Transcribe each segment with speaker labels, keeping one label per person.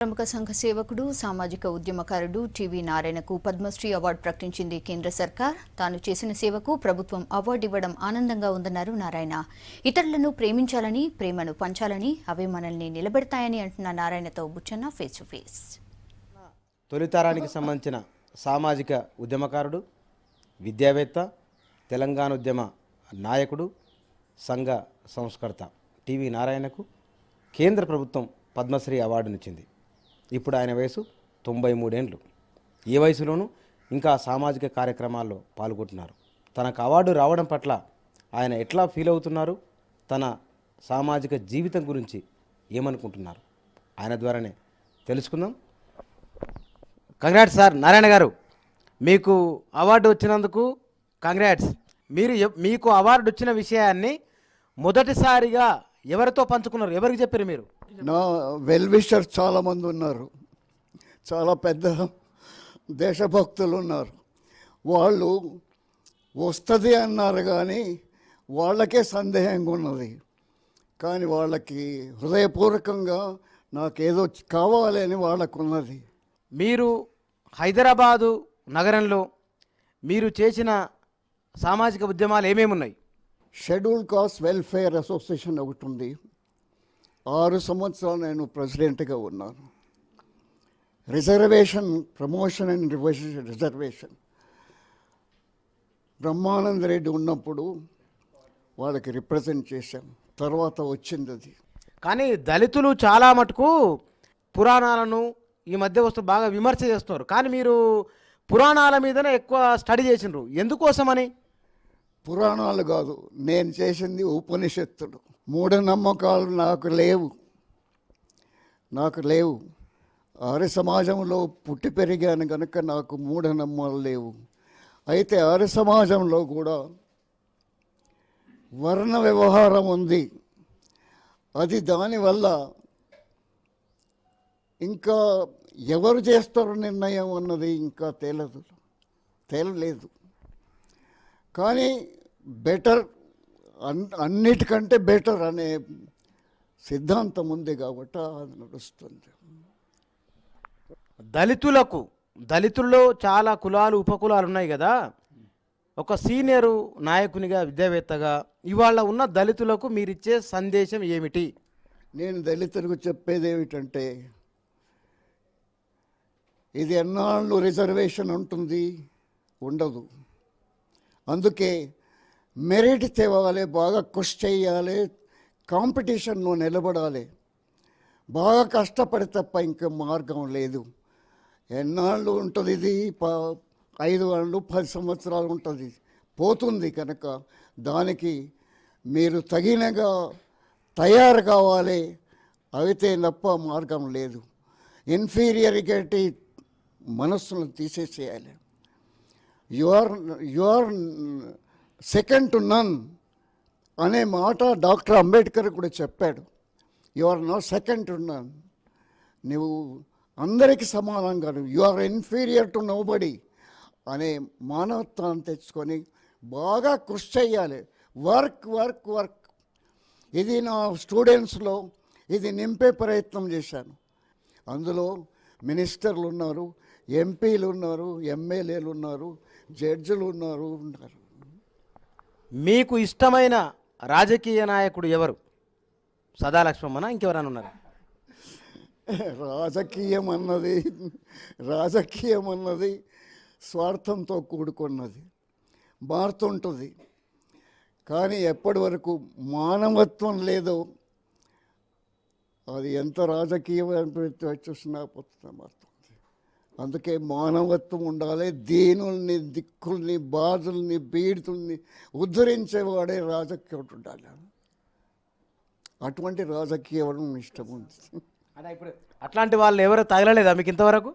Speaker 1: ప్రముఖ సంఘ సేవకుడు సామాజిక ఉద్యమకారుడు టీవీ నారాయణకు పద్మశ్రీ అవార్డు ప్రకటించింది కేంద్ర సర్కార్. తాను చేసిన సేవకు ప్రభుత్వం అవార్డు ఇవ్వడం ఆనందంగా ఉందన్నారు నారాయణ. ఇతరులను ప్రేమించాలని, ప్రేమను పంచాలని, అవే మనల్ని నిలబెడతాయని అంటున్న నారాయణతో బుచ్చన్న ఫేస్ టు ఫేస్.
Speaker 2: తొలితరానికి సంబంధించిన సామాజిక ఉద్యమకారుడు, విద్యావేత్త, తెలంగాణ ఉద్యమ నాయకుడు, సంఘ సంస్కర్త టీవీ నారాయణకు కేంద్ర ప్రభుత్వం పద్మశ్రీ అవార్డునిచ్చింది. ఇప్పుడు ఆయన వయసు 93 ఏండ్లు. ఈ వయసులోనూ ఇంకా సామాజిక కార్యక్రమాల్లో పాల్గొంటున్నారు. తనకు అవార్డు రావడం పట్ల ఆయన ఎట్లా ఫీల్ అవుతున్నారు, తన సామాజిక జీవితం గురించి ఏమనుకుంటున్నారు, ఆయన ద్వారానే తెలుసుకుందాం. కంగ్రాట్స్ సార్ నారాయణ గారు, మీకు అవార్డు వచ్చినందుకు కంగ్రాట్స్. మీకు అవార్డు వచ్చిన విషయాన్ని మొదటిసారిగా ఎవరితో పంచుకున్నారు, ఎవరికి చెప్పారు మీరు?
Speaker 3: నా వెల్ విషర్స్ చాలామంది ఉన్నారు, చాలా పెద్ద దేశభక్తులు ఉన్నారు. వాళ్ళు వస్తుంది అన్నారు కానీ వాళ్ళకే సందేహంగా ఉన్నది. కానీ వాళ్ళకి హృదయపూర్వకంగా నాకేదో కావాలి అని వాళ్ళకు ఉన్నది.
Speaker 2: మీరు హైదరాబాదు నగరంలో మీరు చేసిన సామాజిక ఉద్యమాలు ఏమేమి ఉన్నాయి?
Speaker 3: షెడ్యూల్ కాస్ట్ వెల్ఫేర్ అసోసియేషన్ ఒకటి ఉంది. 6 సంవత్సరాలు నేను ప్రెసిడెంట్గా ఉన్నాను. Reservation promotion and reservation Brahmananda Reddy ఉన్నప్పుడు వాళ్ళకి రిప్రజెంట్ చేశాం. తర్వాత వచ్చింది అది.
Speaker 2: కానీ దళితులు చాలా మటుకు పురాణాలను ఈ మధ్య వస్తూ బాగా విమర్శ చేస్తున్నారు. కానీ మీరు పురాణాల మీదనే ఎక్కువ స్టడీ చేసినారు, ఎందుకోసమని?
Speaker 3: పురాణాలు కాదు, నేను చేసింది ఉపనిషత్తులు. మూఢనమ్మకాలు నాకు లేవు. ఆర్య సమాజంలో పుట్టి పెరిగాను కనుక నాకు మూఢనమ్మకాలు లేవు. అయితే ఆర్య సమాజంలో కూడా వర్ణ వ్యవహారం ఉంది. అది దానివల్ల ఇంకా ఎవరు చేస్తారు నిర్ణయం అన్నది ఇంకా తేలలేదు. కానీ బెటర్, అన్నిటికంటే బెటర్ అనే సిద్ధాంతం ఉంది కాబట్టి అది నడుస్తుంది.
Speaker 2: దళితుల్లో చాలా కులాలు, ఉపకులాలు ఉన్నాయి కదా. ఒక సీనియరు నాయకునిగా, విద్యావేత్తగా ఇవాళ ఉన్న దళితులకు మీరిచ్చే సందేశం ఏమిటి?
Speaker 3: నేను దళితులకు చెప్పేది ఏమిటంటే, ఇది ఎన్నాళ్ళు రిజర్వేషన్ ఉంటుంది, ఉండదు. అందుకే మెరిట్ తేవాలి, బాగా కృషి చేయాలి, కాంపిటీషన్లో నిలబడాలి, బాగా కష్టపడి తప్ప ఇంకా మార్గం లేదు. ఎన్నాళ్ళు ఉంటుంది ఇది? 5 ఏళ్ళు 10 సంవత్సరాలు ఉంటుంది, పోతుంది. కనుక దానికి మీరు తగినగా తయారు కావాలి, అయితే తప్ప మార్గం లేదు. ఇన్ఫీరియారిటీ మనస్సును తీసేసేయాలి. You are second to none అనే మాట డాక్టర్ అంబేద్కర్ కూడా చెప్పాడు. You are not second to none, నువ్వు అందరికీ సమానంగా, you are inferior to nobody అనే మానవత్వాన్ని తెచ్చుకొని బాగా కృషి చేయాలి. వర్క్ ఇది నా స్టూడెంట్స్లో ఇది నింపే ప్రయత్నం చేశాను. అందులో మినిస్టర్లు ఉన్నారు, ఎంపీలు ఉన్నారు, ఎమ్మెల్యేలు ఉన్నారు, జడ్జిలు ఉన్నారు.
Speaker 2: మీకు ఇష్టమైన రాజకీయ నాయకుడు ఎవరు? సదా లక్ష్మమ్మనా, ఇంకెవరైనా ఉన్నారు?
Speaker 3: రాజకీయం అన్నది స్వార్థంతో కూడుకున్నది, మారుతుంటుంది. కానీ ఎప్పటి వరకు మానవత్వం లేదో అది ఎంత రాజకీయం చూసినా మారుతుంది. అందుకే మానవత్వం ఉండాలి. దీనుల్ని, దిక్కుల్ని, బాధల్ని, పీడితుల్ని ఉద్ధరించేవాడే రాజకీయం ఉండాలి. అటువంటి రాజకీయం ఇష్టం ఉంది.
Speaker 2: ఇప్పుడు అట్లాంటి వాళ్ళు ఎవరు తగలలేదా మీకు ఇంతవరకు?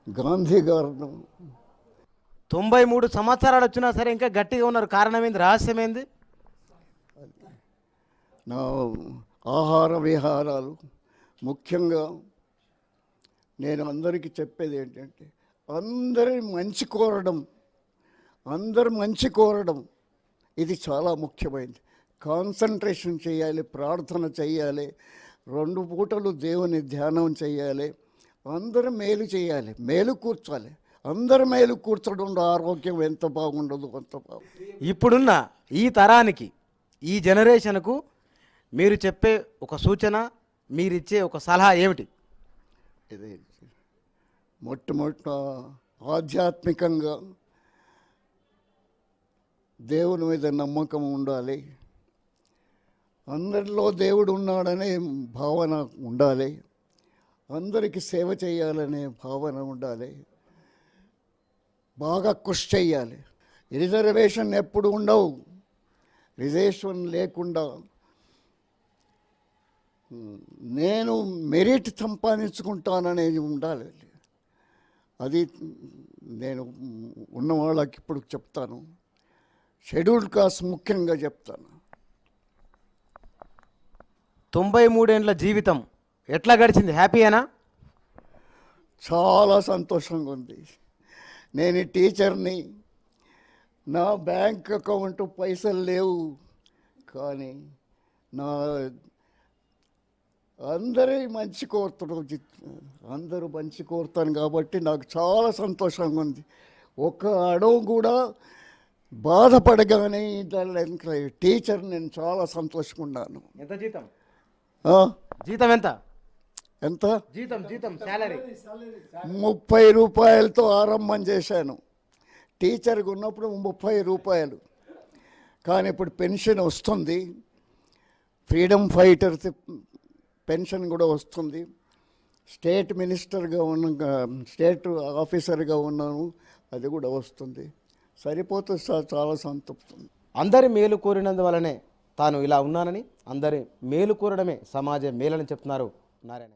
Speaker 3: గాంధీ గారు
Speaker 2: 93 సంవత్సరాలు వచ్చినా సరే ఇంకా గట్టిగా ఉన్నారు. కారణం ఏంది, రహస్యం ఏంది?
Speaker 3: నా ఆహార విహారాలు. ముఖ్యంగా నేను అందరికీ చెప్పేది ఏంటంటే, అందరి మంచి కోరడం ఇది చాలా ముఖ్యమైనది. కాన్సన్ట్రేషన్ చేయాలి, ప్రార్థన చేయాలి, 2 పూటలు దేవుని ధ్యానం చేయాలి. అందరూ మేలు చేయాలి, మేలు కూర్చోాలి. అందరు మేలు కూర్చోడం ఆరోగ్యం ఎంత బాగుండదు అంత బాగుంది.
Speaker 2: ఇప్పుడున్న ఈ తరానికి, ఈ జనరేషన్కు మీరు చెప్పే ఒక సూచన, మీరిచ్చే ఒక సలహా ఏమిటి?
Speaker 3: ఇది మొట్టమొదట ఆధ్యాత్మికంగా దేవుని మీద నమ్మకం ఉండాలి. అందరిలో దేవుడు ఉన్నాడనే భావన ఉండాలి. అందరికీ సేవ చేయాలనే భావన ఉండాలి. బాగా కృషి చేయాలి. రిజర్వేషన్ ఎప్పుడు ఉండవు. రిజర్వేషన్ లేకుండా నేను మెరిట్ సంపాదించుకుంటాననేది ఉండాలి. అది నేను ఉన్న వాళ్ళకి ఇప్పుడు చెప్తాను. షెడ్యూల్డ్ కాస్ట్ ముఖ్యంగా చెప్తాను.
Speaker 2: 93 ఏండ్ల జీవితం ఎట్లా గడిచింది? హ్యాపీయేనా?
Speaker 3: చాలా సంతోషంగా ఉంది. నేను టీచర్ని, నా బ్యాంక్ అకౌంట్ పైసలు లేవు, కానీ నా అందరూ మంచి కోరుతాను కాబట్టి నాకు చాలా సంతోషంగా ఉంది. ఒక అడవు కూడా బాధపడగానే టీచర్ నేను చాలా సంతోషంగా ఉన్నాను.
Speaker 2: ఎంత జీతం?
Speaker 3: ఆ?
Speaker 2: జీతం ఎంత?
Speaker 3: ఎంత?
Speaker 2: జీతం సాలరీ
Speaker 3: 30 రూపాయలతో ఆరంభం చేశాను. టీచర్గా ఉన్నప్పుడు 30 రూపాయలు, కానీ ఇప్పుడు పెన్షన్ వస్తుంది. ఫ్రీడమ్ ఫైటర్స్ పెన్షన్ కూడా వస్తుంది. స్టేట్ మినిస్టర్గా స్టేట్ ఆఫీసర్గా ఉన్నాను, అది కూడా వస్తుంది. సరిపోతుంది సార్, చాలా సంతృప్తి.
Speaker 2: అందరి మేలు కోరినందువలనే తాను ఇలా ఉన్నానని, అందరి మేలు కోరడమే సమాజ మేలని చెప్తున్నారు నారాయణ.